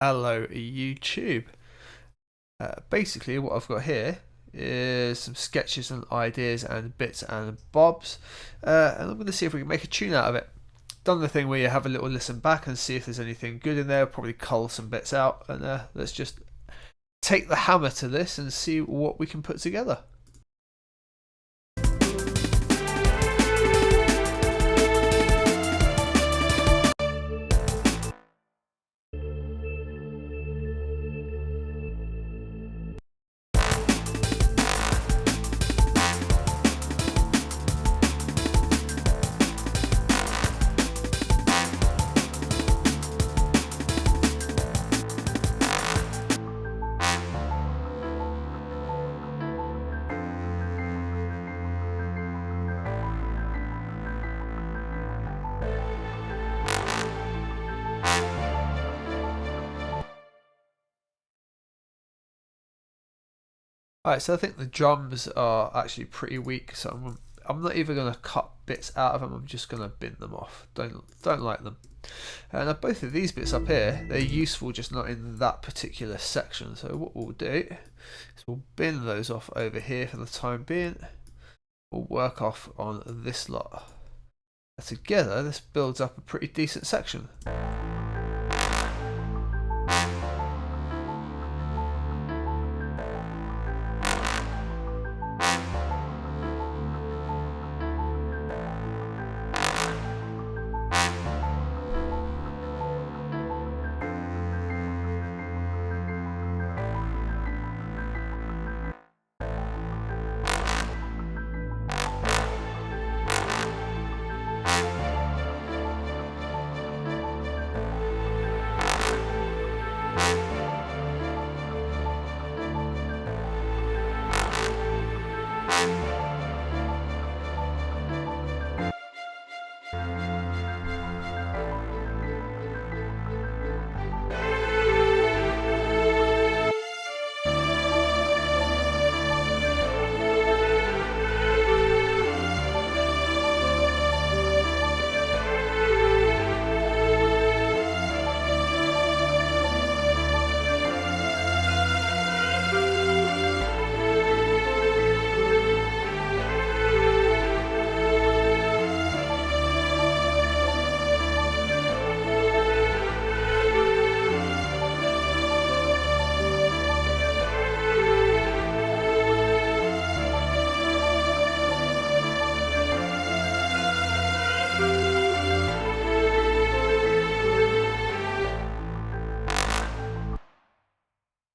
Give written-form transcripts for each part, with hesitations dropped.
Hello YouTube. Basically what I've got here is some sketches and ideas and bits and bobs, and I'm going to see if we can make a tune out of it. Done the thing where you have a little listen back and see if there's anything good in there, probably cull some bits out, and let's just take the hammer to this and see what we can put together. Alright, so I think the drums are actually pretty weak, so I'm not even going to cut bits out of them, I'm just going to bin them off. Don't like them. And both of these bits up here, they're useful, just not in that particular section. So what we'll do is we'll bin those off over here for the time being. We'll work off on this lot. Together, this builds up a pretty decent section.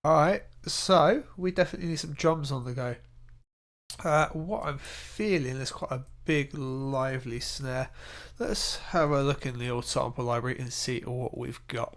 Alright, so we definitely need some drums on the go. What I'm feeling is quite a big, lively snare. Let's have a look in the old sample library and see what we've got.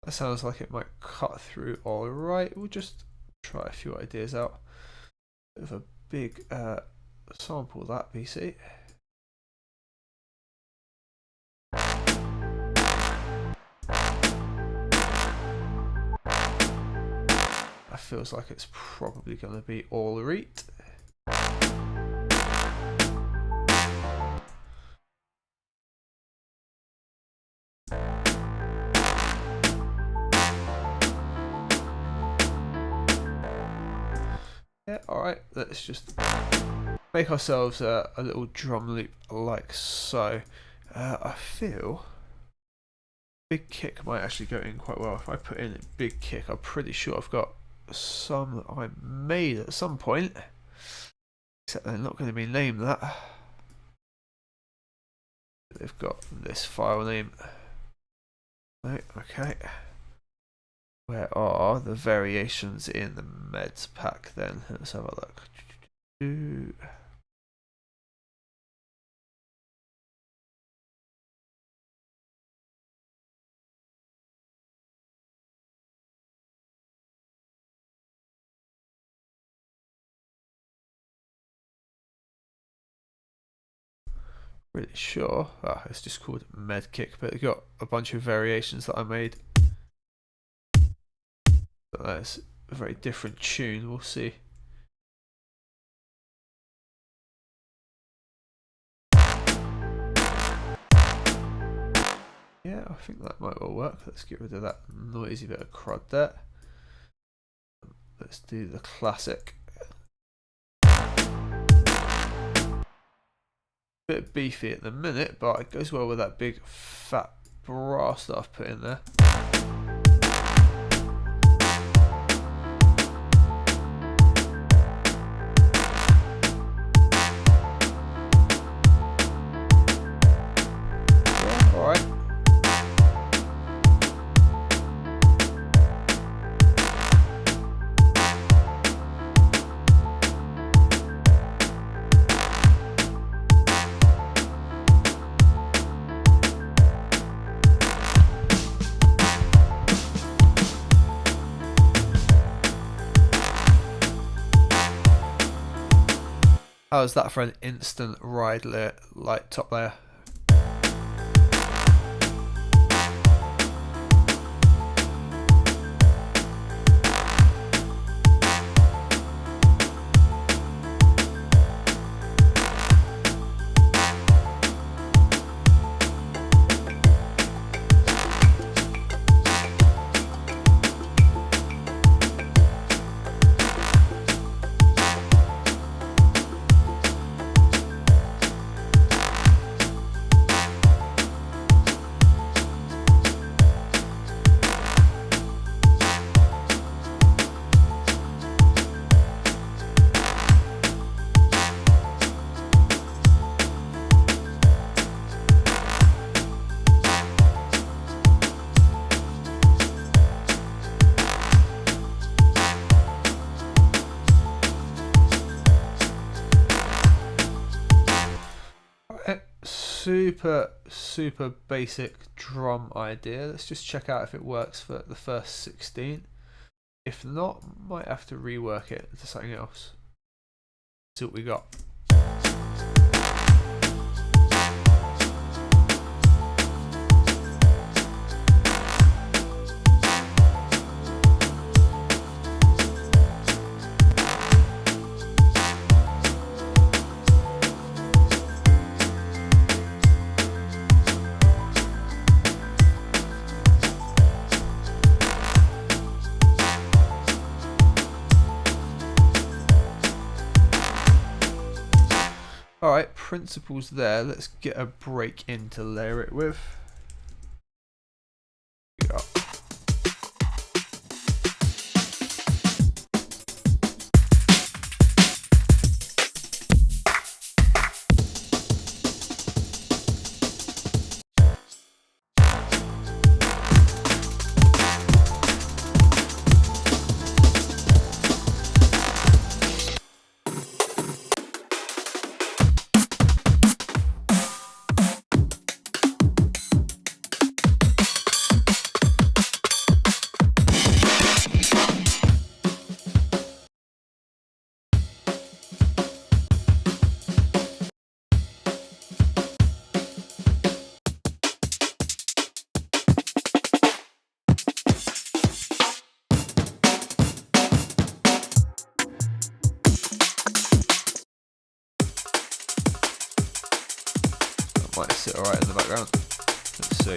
That sounds like it might cut through alright. We'll just try a few ideas out. Bit of a big sample that BC. That feels like it's probably going to be all right. Yeah, alright, let's just make ourselves a little drum loop like so. I feel big kick might actually go in quite well. If I put in a big kick, I'm pretty sure I've got some I made at some point, except they're not going to be named that. They've got this file name. Right, okay. Where are the variations in the meds pack then? Let's have a look. really sure. It's just called Medkick, but it got a bunch of variations that I made. But that's a very different tune. We'll see. Yeah, I think that might well work. Let's get rid of that noisy bit of crud there. Let's do the classic. Bit beefy at the minute, but it goes well with that big fat brass that I've put in there. Yeah, alright. How's that for an instant ride light top layer? Super basic drum idea. Let's just check out if it works for the first 16. If not, might have to rework it to something else. See what we got. Alright, principles there. Let's get a break in to layer it with. Yeah. Might sit alright in the background. Let's see.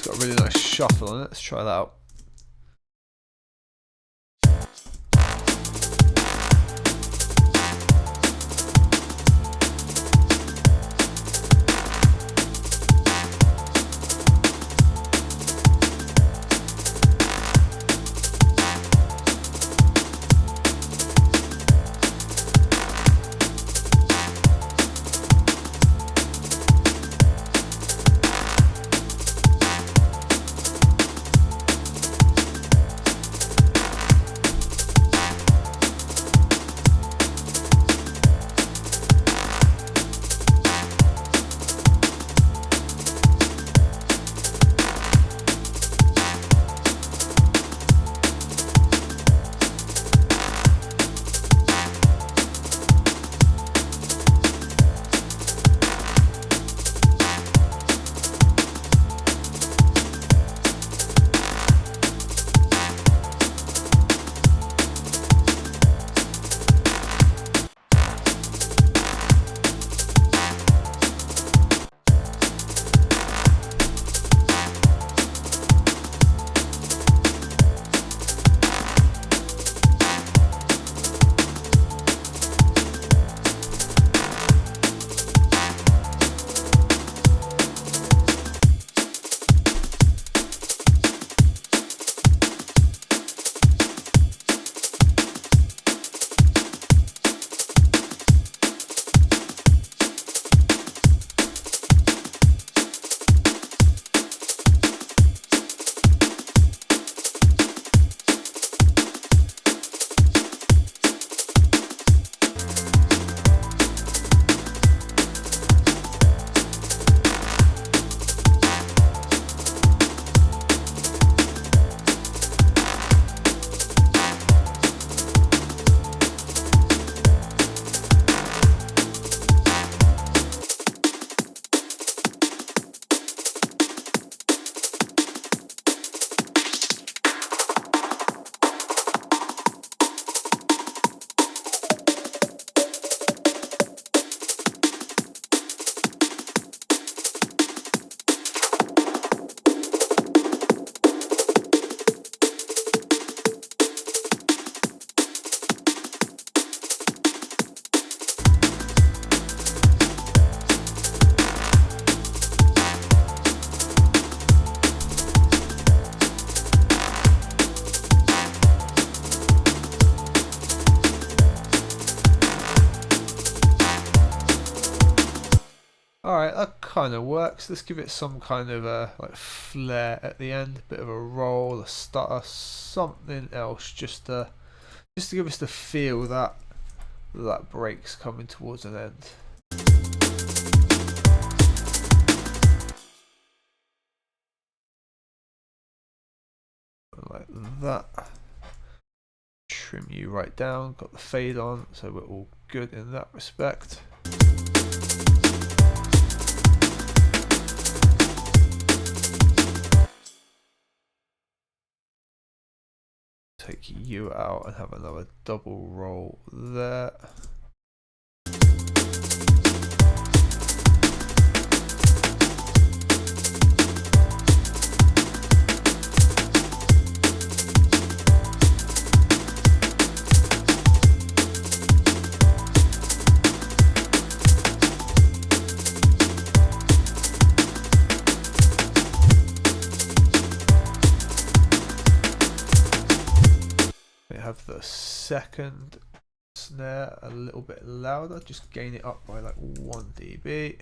Got a really nice shuffle on it. Let's try that out. kind of works. Let's give it some kind of a like flair at the end, bit of a roll, a stutter, something else, just to give us the feel that that break's coming towards an end. Like that. Trim you right down, got the fade on, so we're all good in that respect. Take you out and have another double roll there. Have the second snare a little bit louder, just gain it up by like 1 dB.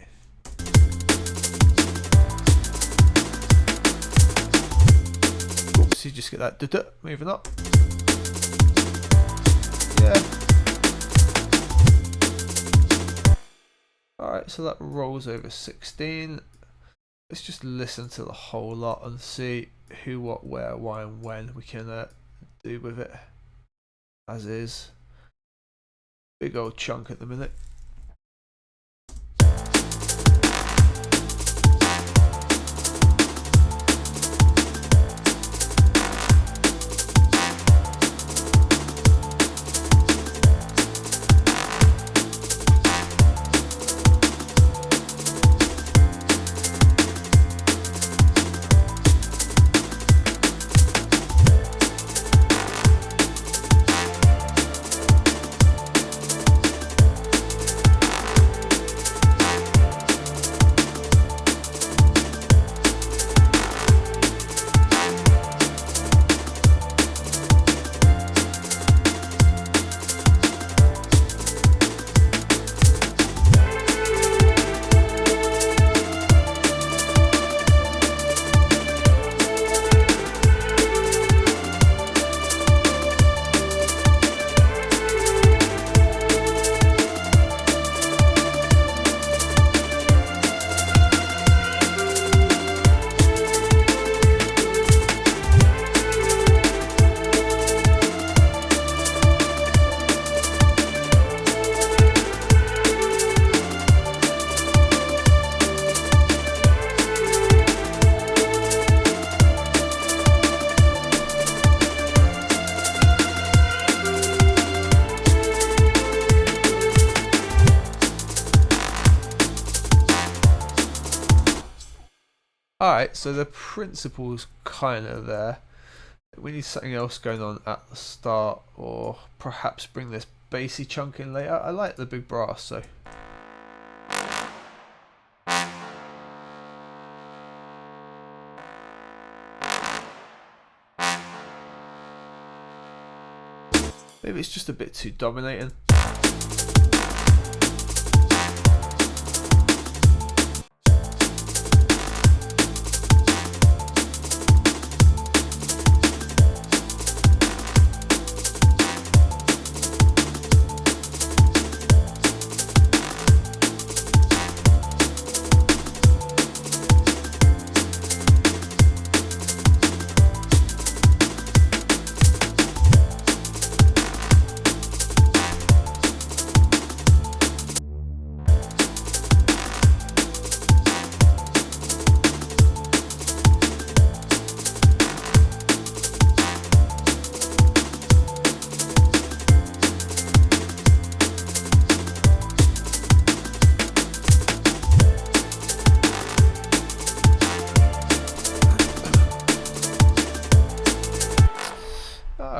Oops, you just get that duh-duh moving up. Yeah. Alright, so that rolls over 16. Let's just listen to the whole lot and see who, what, where, why and when we can do with it. As is. Big old chunk at the minute. Alright, so the principle's kind of there. We need something else going on at the start, or perhaps bring this bassy chunk in later. I like the big brass, so. Maybe it's just a bit too dominating.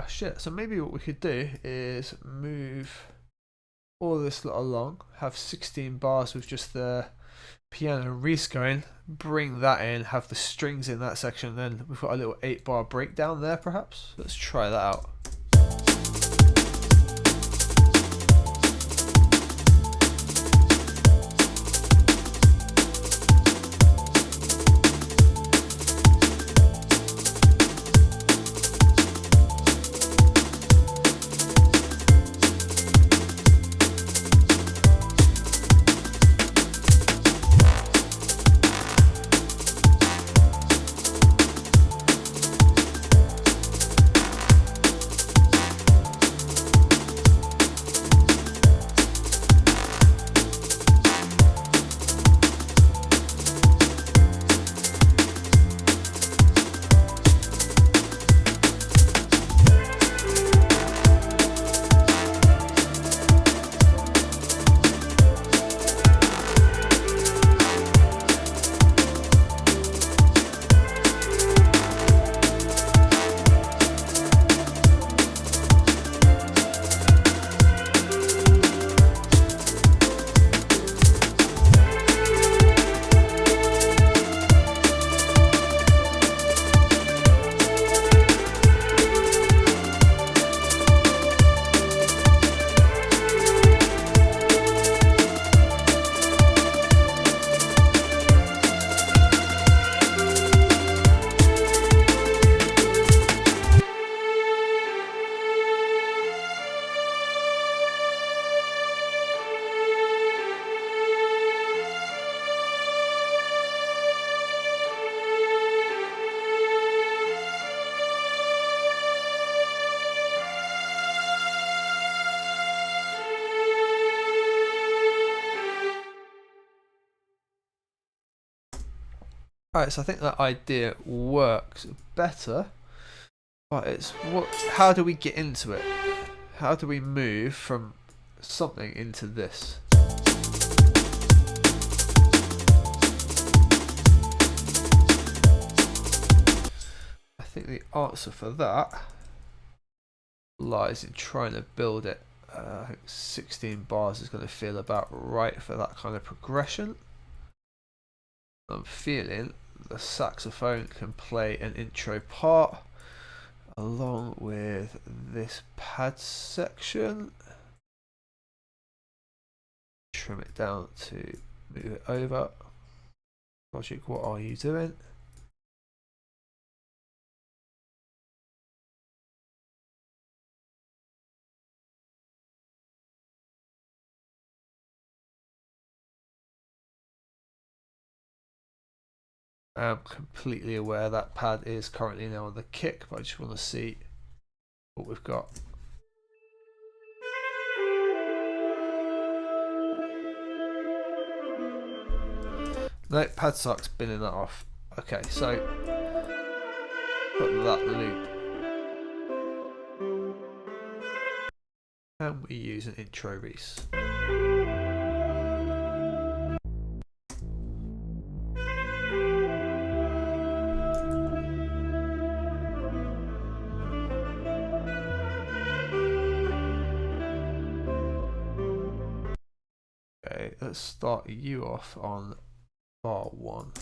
Shit, so maybe what we could do is move all this lot along, have 16 bars with just the piano Reese going, bring that in, have the strings in that section, then we've got a little 8-bar breakdown there perhaps. Let's try that out. Alright, so I think that idea works better, but it's how do we get into it? How do we move from something into this? I think the answer for that lies in trying to build it. I think 16 bars is going to feel about right for that kind of progression. I'm feeling the saxophone can play an intro part along with this pad section. Trim it down to move it over. Logic, what are you doing? I'm completely aware that pad is currently now on the kick, but I just want to see what we've got. No, pad sucks, binning that off. Okay, so put that loop. And we use an intro Reese. Okay, let's start you off on bar 1.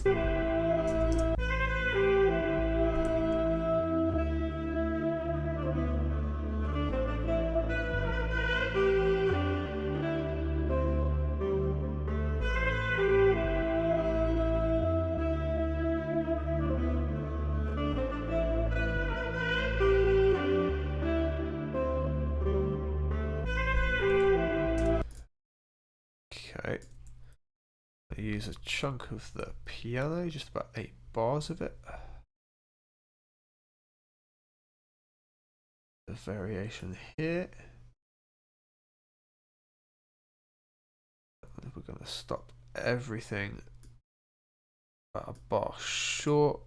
Okay, I use a chunk of the piano, just about 8 bars of it. The variation here. And we're going to stop everything at a bar short.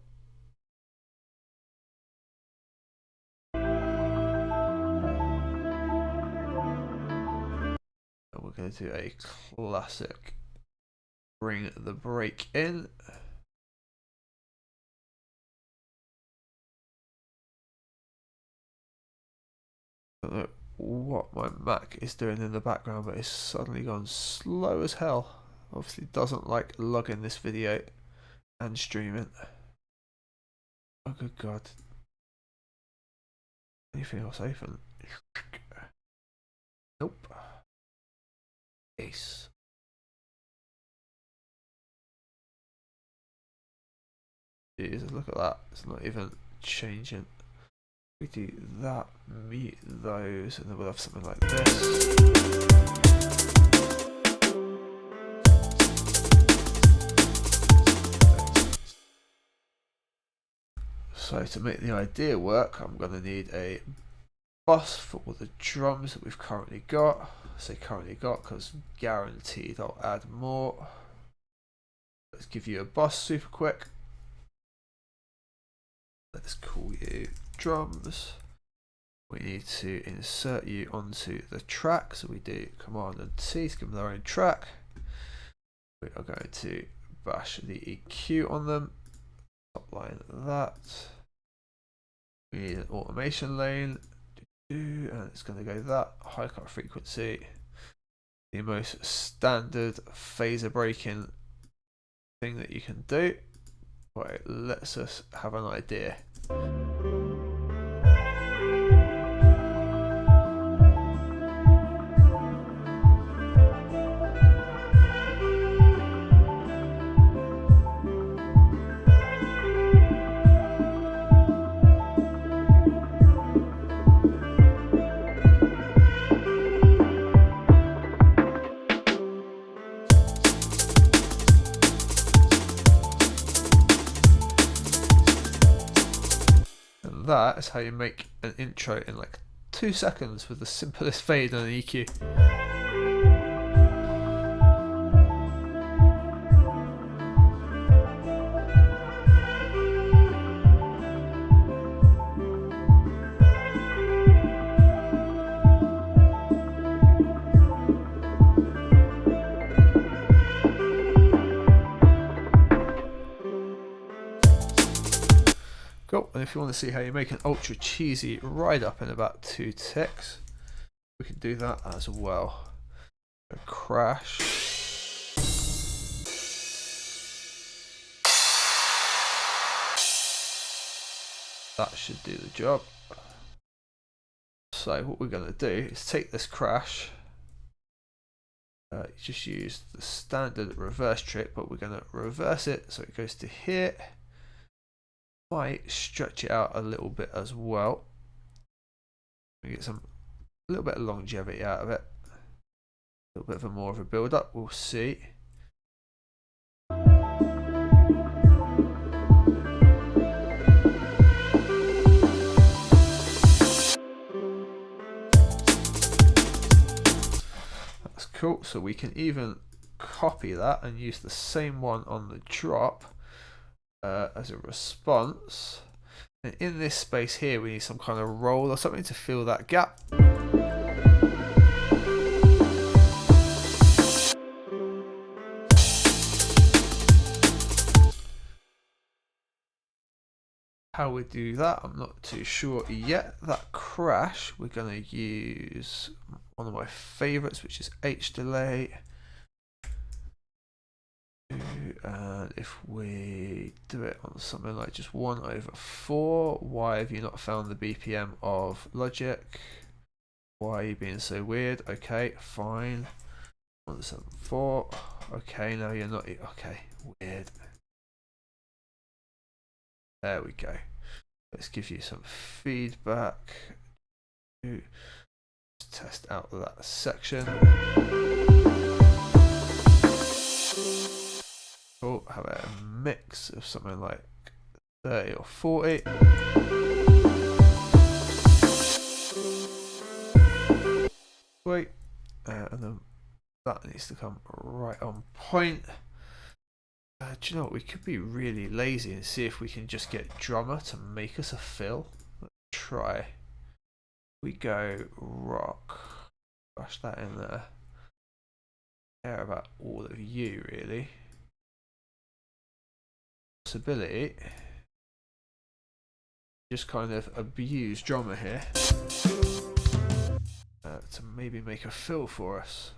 And we're going to do a classic bring the break in. I don't know what my Mac is doing in the background, but it's suddenly gone slow as hell. Obviously doesn't like logging this video and streaming. Oh good god. Anything else open? Nope. Ace. Jesus, look at that. It's not even changing. We do that, mute those, and then we'll have something like this. So to make the idea work, I'm going to need a bus for all the drums that we've currently got. I say currently got because guaranteed I'll add more. Let's give you a bus super quick. Let's call you drums. We need to insert you onto the track, so we do Command and T to give them their own track. We are going to bash the EQ on them, top line that. We need an automation lane, and it's going to go that high cut frequency, the most standard phaser breaking thing that you can do, but it lets us have an idea. That is how you make an intro in like 2 seconds with the simplest fade and an EQ. and if you want to see how you make an ultra cheesy ride up in about 2 ticks, we can do that as well. A crash. That should do the job. So what we're going to do is take this crash, just use the standard reverse trick, but we're going to reverse it so it goes to here. Might stretch it out a little bit as well. We get a little bit of longevity out of it. A little bit of more of a build up, we'll see. That's cool, so we can even copy that and use the same one on the drop as a response. And in this space here we need some kind of roll or something to fill that gap. How we do that, I'm not too sure yet. That crash, we're going to use one of my favorites, which is H delay. And if we do it on something like just 1/4, why have you not found the BPM of Logic? Why are you being so weird? Okay, fine. 1/74. Okay, now you're not. Okay, weird. There we go. Let's give you some feedback. Let's test out that section. Cool. Have a mix of something like 30 or 40. Wait, and then that needs to come right on point. Do you know what? We could be really lazy and see if we can just get Drummer to make us a fill. Let's try. We go rock. Rush that in there. Care about all of you, really. Possibility. Just kind of abuse Drummer here to maybe make a fill for us.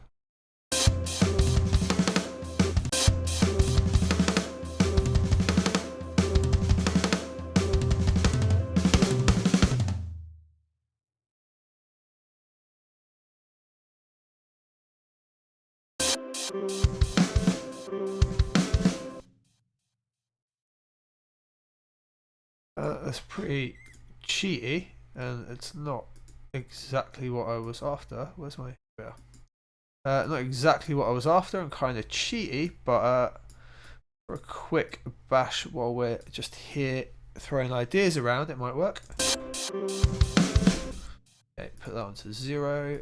That's pretty cheaty, and it's not exactly what I was after. Where's my yeah? Not exactly what I was after, and kind of cheaty, but for a quick bash while we're just here throwing ideas around, it might work. Okay, put that on to 0.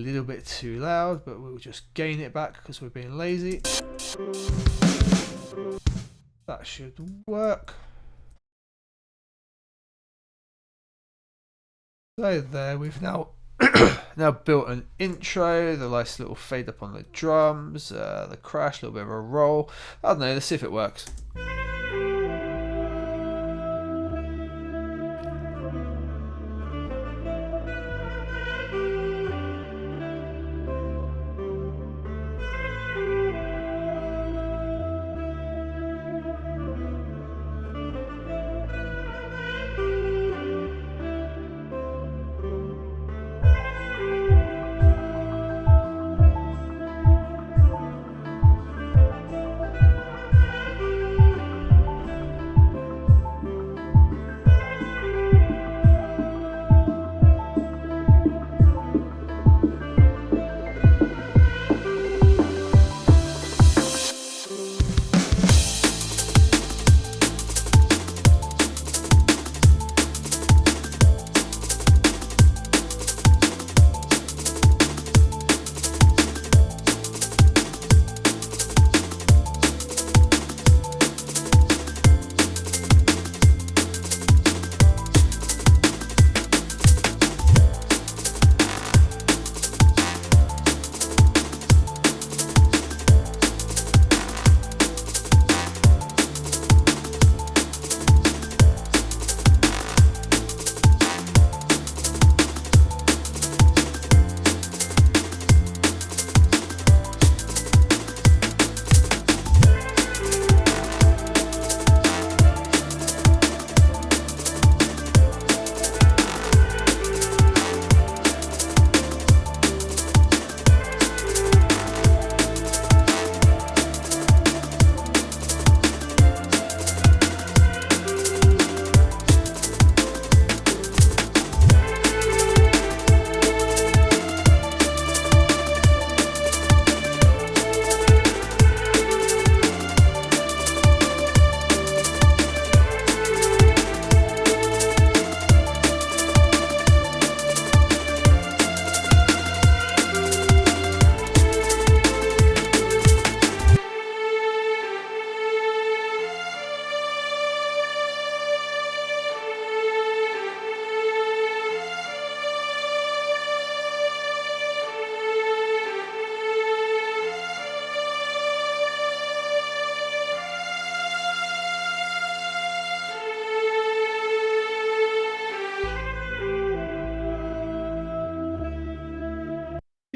A little bit too loud, but we'll just gain it back because we're being lazy. That should work. So there, we've now built an intro, the nice little fade up on the drums, the crash, a little bit of a roll. I don't know, let's see if it works.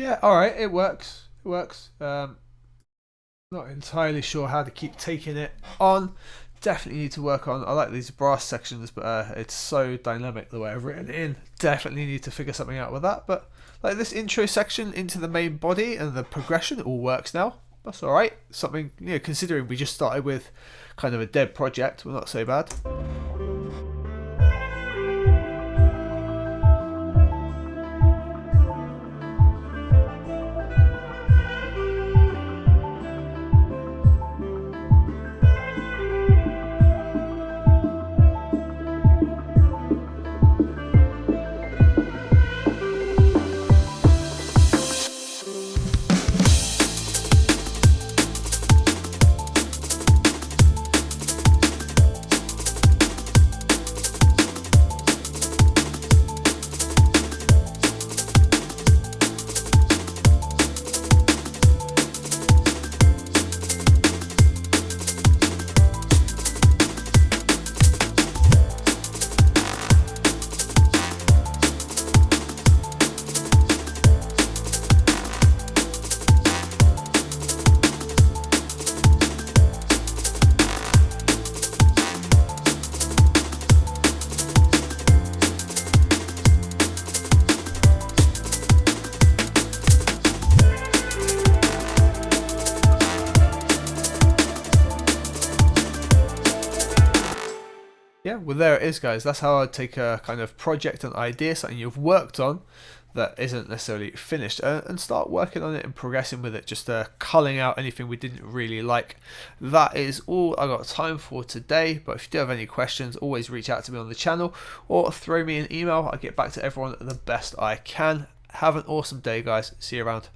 Yeah, all right, it works. It works. Not entirely sure how to keep taking it on. Definitely need to work on. I like these brass sections, but it's so dynamic the way I've written it in. Definitely need to figure something out with that. But like this intro section into the main body and the progression all works now. That's all right. Something, you know, considering we just started with kind of a dead project, we're not so bad. Yeah, well, there it is, guys. That's how I'd take a kind of project and idea, something you've worked on that isn't necessarily finished, and start working on it and progressing with it, just culling out anything we didn't really like. That is all I got time for today, but if you do have any questions, always reach out to me on the channel or throw me an email. I'll get back to everyone the best I can. Have an awesome day, guys. See you around.